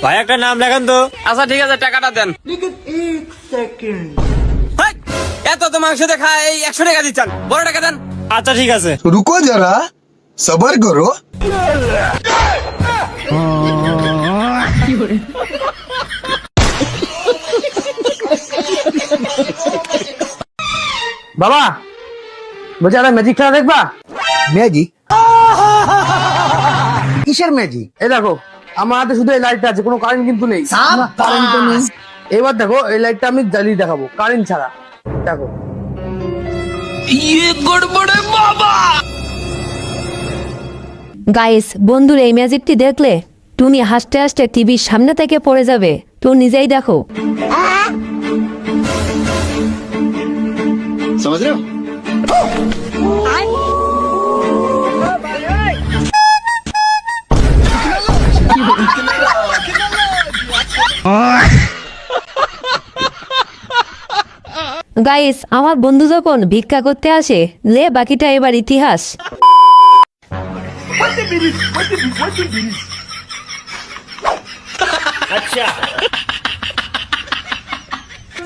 ভাই একটা নাম লেখান তো। আচ্ছা ঠিক আছে, টাকাটা দেন। হেই, এত তো মাংস দেখা এই 100 টাকা দিচ্ছেন, বড় টাকা দেন। আচ্ছা ঠিক আছে। रुको जरा सबर करो। বাবা বলছি একটা ম্যাজিক খেলা দেখবা? ম্যাজিক? কিসের ম্যাজিক? এই দেখো আমার হাতে শুধু এই লাইটটা আছে, কোনো কারেন্ট কিন্তু নেই। কারেন্ট তো নেই। এবার দেখো এই লাইটটা আমি জ্বালিয়ে দেখাবো কারেন্ট ছাড়া। দেখো গাইস, বন্ধুর এই ম্যাজিকটি দেখলে টুনি হাসতে হাসতে টিভির সামনে থেকে পড়ে যাবে। তো নিজেই দেখো। समझ रहे हो? গাইস, আমার বন্ধু যখন ভিক্ষা করতে আসে, লে বাকিটা এবার ইতিহাস।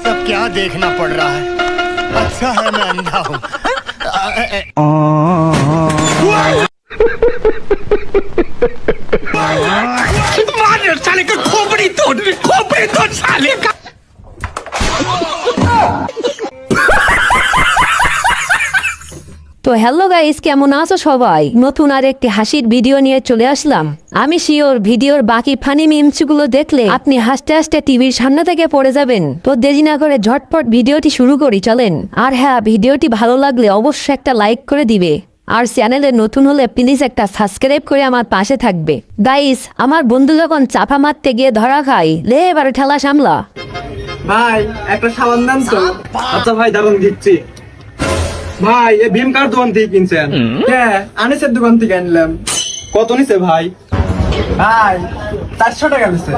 सब क्या देखना पड़ रहा है? अच्छा है मैं अंधा हूँ। साले का खोपड़ी तोड़ साले का। তো হ্যালো গাইস, কেমন আছো সবাই? নতুন আর একটি হাসির ভিডিও নিয়ে চলে আসলাম। আমি শিওর ভিডিওর বাকি ফানি মিমসগুলো দেখলে আপনি হাসতে হাসতে টিভির সামনে থেকে পড়ে যাবেন। তো দেরি না করে ঝটপট ভিডিওটি শুরু করি, চলেন। আর হ্যাঁ, ভিডিওটি ভালো লাগলে অবশ্যই একটা লাইক করে দিবে। আর চ্যানেলে নতুন হলে প্লিজ একটা সাবস্ক্রাইব করে আমার পাশে থাকবে। গাইস, আমার বন্ধু যখন চাপা মারতে গিয়ে ধরা খায়, লে এবার ঠেলা সামলা। ভাই একটা সাবান দেন তো। আচ্ছা ভাই, দারুন দিচ্ছি। ভাই এই ভীম কার দোকান থেকে কিনছেন? হ্যাঁ, আনিসের দোকান থেকে আনলাম। কত নিছে ভাই? ভাই 400 টাকা দিচ্ছে।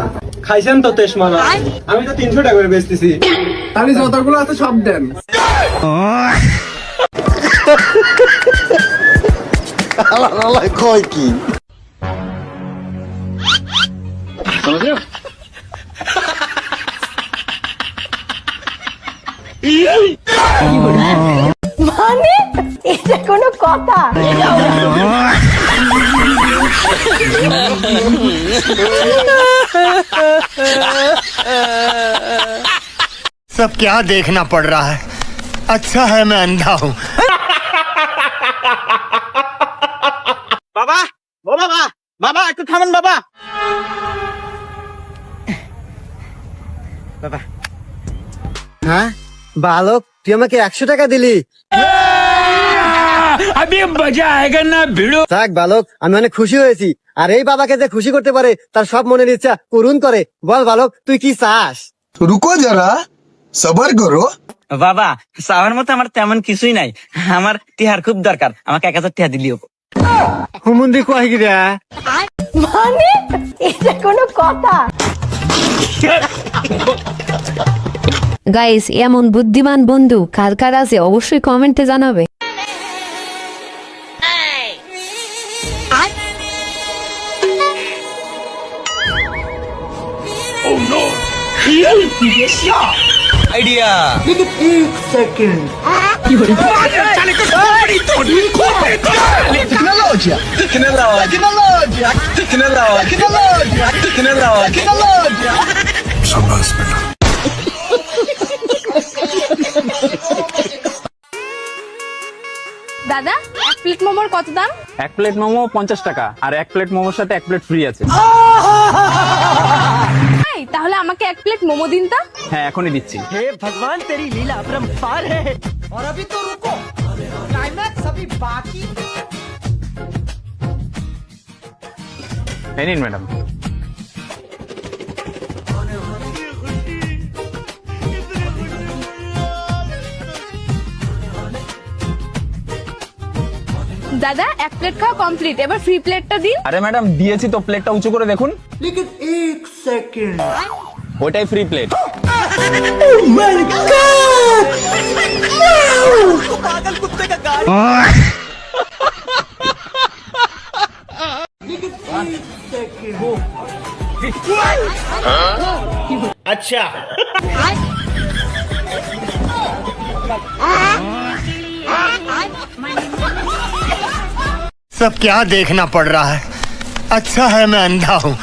খাইছেন তো তেস মারা? আমি তো 300 টাকা করে বেচতেছি। তাহলে যতগুলো আছে সব দেন। কয় কি? समझ रहे हो? মানে এটা কোনো কথা? सब क्या देखना पड़ रहा है? अच्छा है मैं अंधा हूँ। বাবা, ও বাবা, বাবা একটু থামেন বাবা। হ্যাঁ বালক, তুই আমাকে 100 টাকা দিলি। থাক বালক, আমি অনেক খুশি হয়েছি। আর এই বাবাকে যে খুশি করতে পারে তার সব মনের ইচ্ছা পূরণ করে। বল বালক, তুই কি চাস? रुको जरा सबर करो। বাবা, চাওয়ার মতো আমার তেমন কিছুই নাই। আমার টিহার খুব দরকার, আমাকে 1000 টাকা দিলিও। হুমুন্দি কয় কি রে? মানে এটা কোনো কথা? গাইস, এমন বুদ্ধিমান বন্ধু কার কার আছে অবশ্যই কমেন্টে জানাবে। আইডিয়া। দাদা, এক প্লেট মোমোর কত দাম? এক প্লেট মোমো 50 টাকা, আর এক প্লেট মোমোর সাথে এক প্লেট ফ্রি আছে। তাহলে আমাকে এক প্লেট মোমো দিন তো। হ্যাঁ, এখনই দিচ্ছি। হে ভগবান, তেরি লীলা अपरंपार है। और अभी तो रुको, क्लाइमैक्स अभी बाकी। এই নিন ম্যাডাম। দাদা, এক প্লেট খাওয়া কমপ্লিট, এবার ফ্রি প্লেটটা দিন। আরে ম্যাডাম, দিয়েছি তো, প্লেটটা উঁচু করে দেখুন। ওটাই ফ্রি প্লেট। अच्छा सब क्या देखना पड़ रहा है। अच्छा है मैं अंधा हूँ।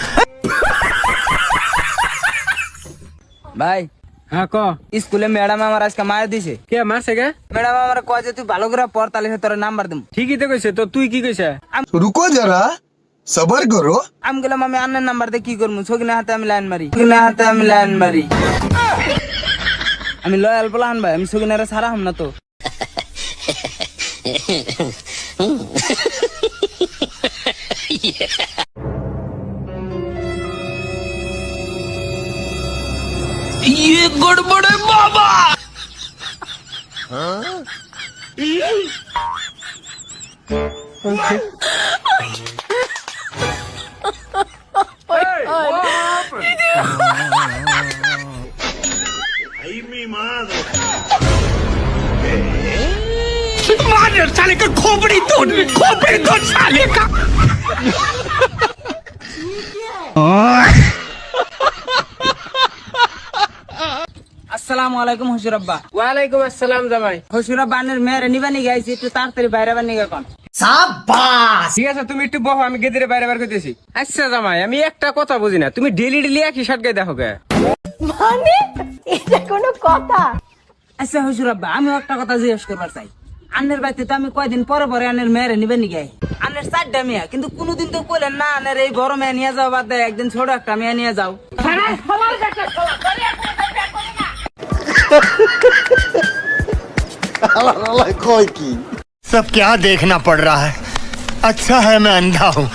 ভাই হ্যাঁ ক স্কুলে ম্যাডাম আমার আজকে মার দিছে। কে মারছে গে? ম্যাডাম আমার কয় যে তুই ভালো করে পড়, তাহলে তোর নাম্বার দেব। ঠিকই তো কইছে, তো তুই কি কইছে? रुको जरा सबर करो। আমি গেলাম, আমি আন্নার নাম্বার দিয়ে কি করবো? সকিনা হাতে আমি লাইন মারি, সকিনা হাতে আমি লাইন মারি। আমি লয়াল প্লান ভাই, আমি সকিনারে সারা হাম না তো। আসসালামু আলাইকুম হুজুর আব্বা। ওয়ালাইকুম আসসালাম জামাই। হুজুর আব্বা আনের মেয়ের নিবানি গাইছি, একটু তাড়াতাড়ি বাইরে বানি গে কোন। ঠিক আছে, তুমি একটু বহো, আমি গেদিরে বাইরে বার করতেছি। আচ্ছা জামাই, আমি একটা কথা বুঝি না, তুমি ডেলি ডেলি একই শার্ট গায়ে দেখো কে? মানে এটা কোনো কথা? আচ্ছা হুজুর আব্বা, আমি একটা কথা জিজ্ঞেস করবার চাই। আন্নের বাড়িতে তো আমি কয়দিন পরে পরে আনের মেয়ের নিবানি গাই। আনের 4টা মেয়ে, কিন্তু কোনোদিন তো কইলেন না আনের এই বড় মেয়ে নিয়ে যাও, বাদ দেয় একদিন ছোট একটা মেয়ে নিয়ে যাও। কয় কি? सब क्या देखना पड़ रहा है। अच्छा है मैं अंधा हूँ।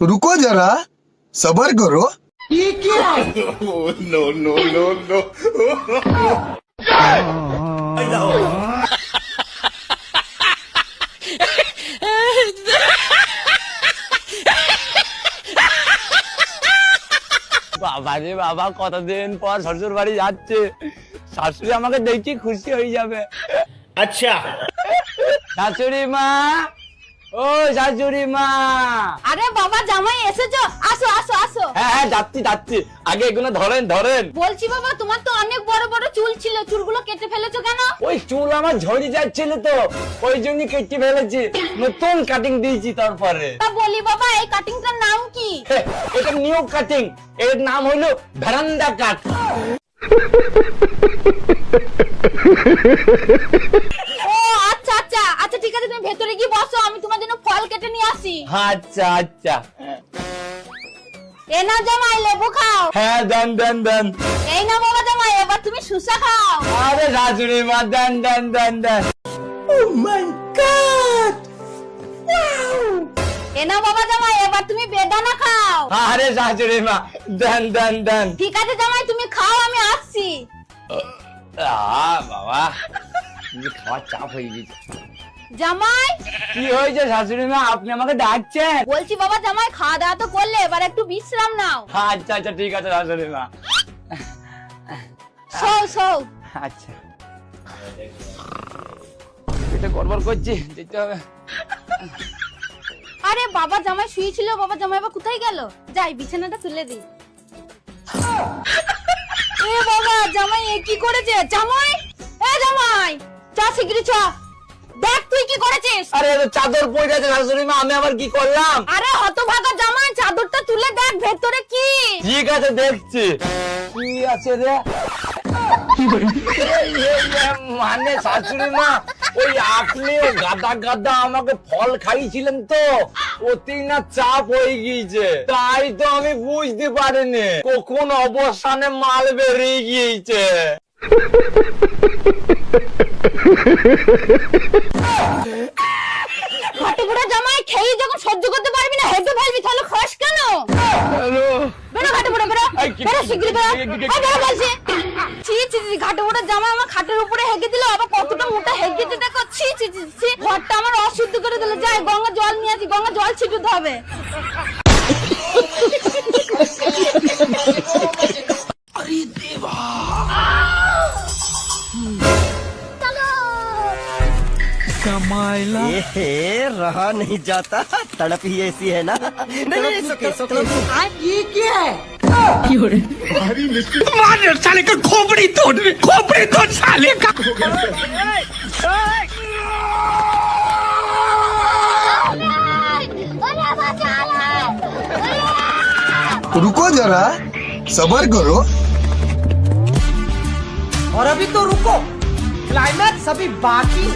रुको जरा सबर करो। বাবা রে বাবা, কতদিন পর শ্বশুর বাড়ি যাচ্ছে, শাশুড়ি আমাকে দেখি খুশি হয়ে যাবে। अच्छा শাশুড়ি মা, ও শাশুড়ি মা। আরে বাবা জামাই এসেছো, আসো আসো আসো। হ্যাঁ হ্যাঁ, যাচ্ছি যাচ্ছি, আগে এগুলো ধরেন ধরেন। বলছি বাবা, তোমার তো অনেক বড় বড় চুল ছিল, চুলগুলো কেটে ফেলেছো কেন? ওই চুল আমার ঝরে যাচ্ছিল তো, ওই জন্য কেটে ফেলেছি, নতুন কাটিং দিয়েছি তারপরে। তা বলি বাবা, এই কাটিংটার নাম কি? এটা নিউ কাটিং, এর নাম হলো ভেরান্ডা কাট। ও আচ্ছা আচ্ছা আচ্ছা, ঠিক আছে, তুমি ভেতরে গিয়ে বসো, আমি তোমার জন্য ফল কেটে নিয়ে আসি। আচ্ছা আচ্ছা, এ না জামাই, লেবু খাও। হ্যাঁ দেন দেন দেন। এই না বাবা জামাই, এবার তুমি সুসা খাও। আরে শাশুড়ি মা, দেন দেন দেন দেন। ও মাই গড, এ না বাবা জামাই, এবার তুমি বেদানা খাও। আরে শাশুড়ি মা, দেন দেন দেন। ঠিক আছে জামাই, তুমি খাও, আমি আসছি। বাবা, খাওয়ার চাপ হয়ে গেছে। জামাই, কি হয়েছে শাশুড়ি মা, আপনি আমাকে ডাকছেন? বলছি বাবা জামাই, খাওয়া দাওয়া তো করলে, এবার একটু বিশ্রাম নাও। আচ্ছা আচ্ছা, ঠিক আছে শাশুড়ি মা। সৌ সৌ। আচ্ছা, এটা গড়বড় করছি, যেতে হবে। আরে বাবা জামাই শুয়েছিল, বাবা জামাই আবার কোথায় গেল? যাই বিছানাটা তুলে দিই। এ বাবা জামাই এ কি করেছে? জামাই, এ জামাই, চা শিগগিরই চ। দেখ তুই কি করেছিস। আরে চাদর পড়ে আছে শাশুড়ি মা, আমি আবার কি করলাম? আরে হতভাগা জামাই, চাদরটা তুলে দেখ ভেতরে কি। ঠিক আছে দেখছি, কি আছে রে। মানে শাশুড়ি মা, ওই আপনি গাদা গাদা আমাকে ফল খাইছিলেন তো, ওতেই না চাপ হয়ে গিয়েছে, তাই তো আমি বুঝতে পারিনি কখন অবসানে মাল বেরিয়ে গিয়েছে। ঘাটুপুরা জামাই, খেয়ে যখন সহ্য করতে পারবি না, হেঁটে ফেলবি, তাহলে খাস কেন? বেরো ঘাটুপুরা, বেরো বেরো শিগগিরই বেরো। এই বেরো বলছি। ছি ছি ছি, ঘাটুপুরা জামাই আমার খাটের উপরে হেগে দিল, আবার কতটা মোটা হেগেছে দেখো। ছি ছি ছি ছি, ঘরটা আমার অশুদ্ধ করে দিল। যাই গঙ্গা জল নিয়ে আসি, গঙ্গা জল ছিটাতে হবে। रहा नहीं जाता, तड़प ही ऐसी है ना। नहीं, सुके, सुके। ये क्या है? साले का खोपड़ी तोड़ साले का। रुको जरा, सबर करो। और अभी तो रुको, क्लाइमैक्स अभी बाकी।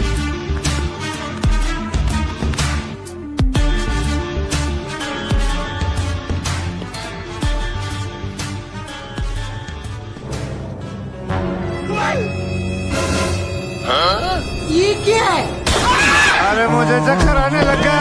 ये क्या है? अरे मुझे चक्कर आने लग गया।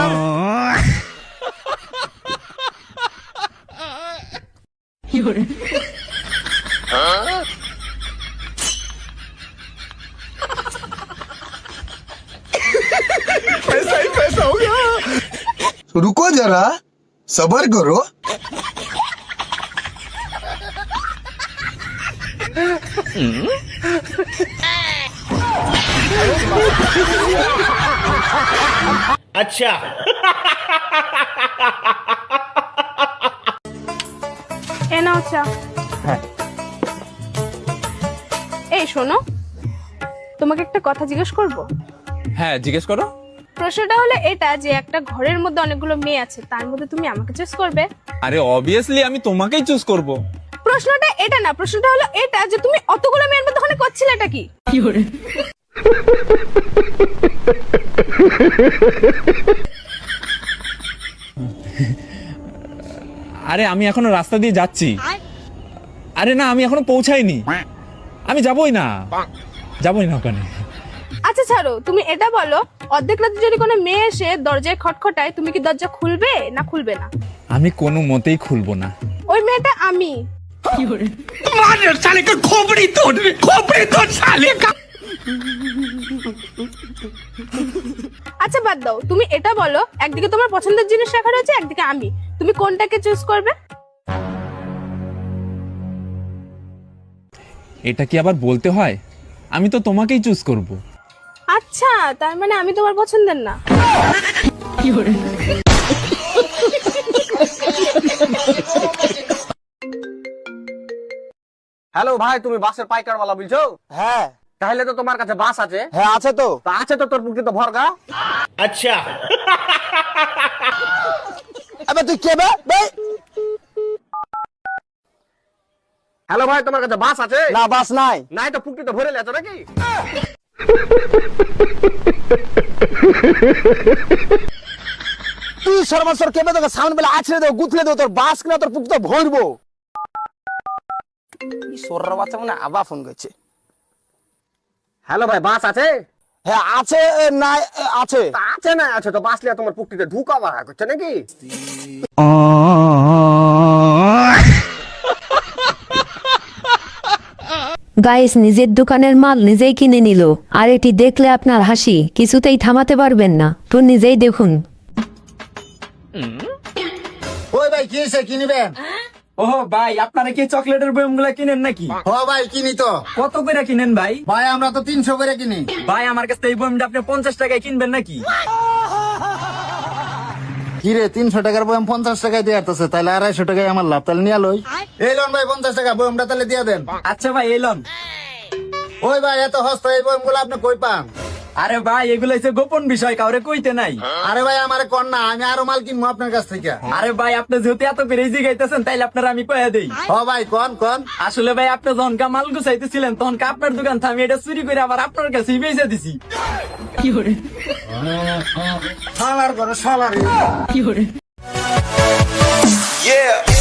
पैसा ही पैसा हो गया। रुको जरा, सबर करो। अच्छा। এ নাও চা। এই শোনো, তোমাকে একটা কথা জিজ্ঞেস করব। হ্যাঁ জিজ্ঞেস করো। প্রশ্নটা হলো এটা যে একটা ঘরের মধ্যে অনেকগুলো মেয়ে আছে, তার মধ্যে তুমি আমাকে চুজ করবে। আরে অবভিয়াসলি আমি তোমাকেই চুজ করব। প্রশ্নটা এটা না, প্রশ্নটা হলো এটা যে তুমি অতগুলো মেয়ের মধ্যে ওখানে করছিলেটা কি? আরে আমি এখনো রাস্তা দিয়ে যাচ্ছি। আরে না আমি এখনো পৌঁছাইনি, আমি যাবই না ওখানে। আচ্ছা ছাড়ো, তুমি এটা বলো, অর্ধেক রাতে যদি কোনো মেয়ে এসে দরজায় খটখটায়, তুমি কি দরজা খুলবে না খুলবে না? আমি কোনো মতেই খুলবো না। ওই মেয়েটা আমি। साले का खोपड़ी तोड़ साले का। আচ্ছা বাদ দাও, তুমি এটা বলো, একদিকে তোমার পছন্দের জিনিস রাখা রয়েছে, একদিকে আমি, তুমি কোনটাকে চুজ করবে? এটা কি আবার বলতে হয়? আমি তো তোমাকেই চুজ করব। আচ্ছা, তার মানে আমি তোমার পছন্দের না। হ্যালো ভাই, তুমি বাসের পাইকারওয়ালা বলছো? হ্যাঁ। তাহলে তো তোমার কাছে বাস আছে? হ্যাঁ আছে তো। আছে তো, তোর পুকুরে তো ভরগা। अच्छा। আবে তুই কে বে? হ্যালো ভাই, তোমার কাছে বাস আছে? না বাস নাই। নাই তো পুকুরে তো ভরে লেছো নাকি? তুই সর্বসর কেবে তোকে সামনে বেলা আছড়ে দেবো, গুথলে দেবো, তোর বাস কিনা তোর পুকুরে ভরবো। সোররা বাচ্চা মনে আবার ফোন করছে। হ্যালো ভাই, বাস আছে? হ্যাঁ আছে। না আছে আছে না আছে তো বাস লিয়া তোমার পুকুরে ঢুকা বাড়া করছে নাকি? গাইস নিজের দোকানের মাল নিজেই কিনে নিল, আর এটি দেখলে আপনার হাসি কিছুতেই থামাতে পারবেন না, তো নিজেই দেখুন। ওই ভাই কি এসে কিনবেন? ও ভাই, আপনারা কি চকলেটের বয়মগুলো কিনেন নাকি? ও ভাই কিনি তো। কত করে কিনেন ভাই? ভাই আমরা তো 300 করে কিনি। ভাই আমার কাছে এই বয়মটা আপনি 50 টাকায় কিনবেন নাকি? কিরে 300 টাকার বয়ম 50 টাকায় দিয়ে আসতেছে, তাহলে 250 টাকায় আমার লাভ, তাহলে নিয়ে লই। এই লোন ভাই 50 টাকা বয়মটা তাহলে দিয়ে দেন। আচ্ছা ভাই এলাম। ওই ভাই এত সস্তা এই বয়মগুলো আপনি কই পান? আরে ভাই এগুলো হচ্ছে গোপন বিষয়, কাউরে কইতে নাই। আরে ভাই আমারে কোন না, আমি আরো মাল কিনবো আপনার কাছ থেকে। আরে ভাই আপনি যেহেতু এত করে জিগাইতেছেন, তাইলে আপনারা আমি কইয়া দেই। ও ভাই কোন কোন? আসলে ভাই আপনি যখন মাল গুছাইতেছিলেন, তখন আপনার দোকান থেকে আমি এটা চুরি করে আবার আপনার কাছে বেচে দিছি। কি করে শালার ঘরে শালার। কি করে? Yeah.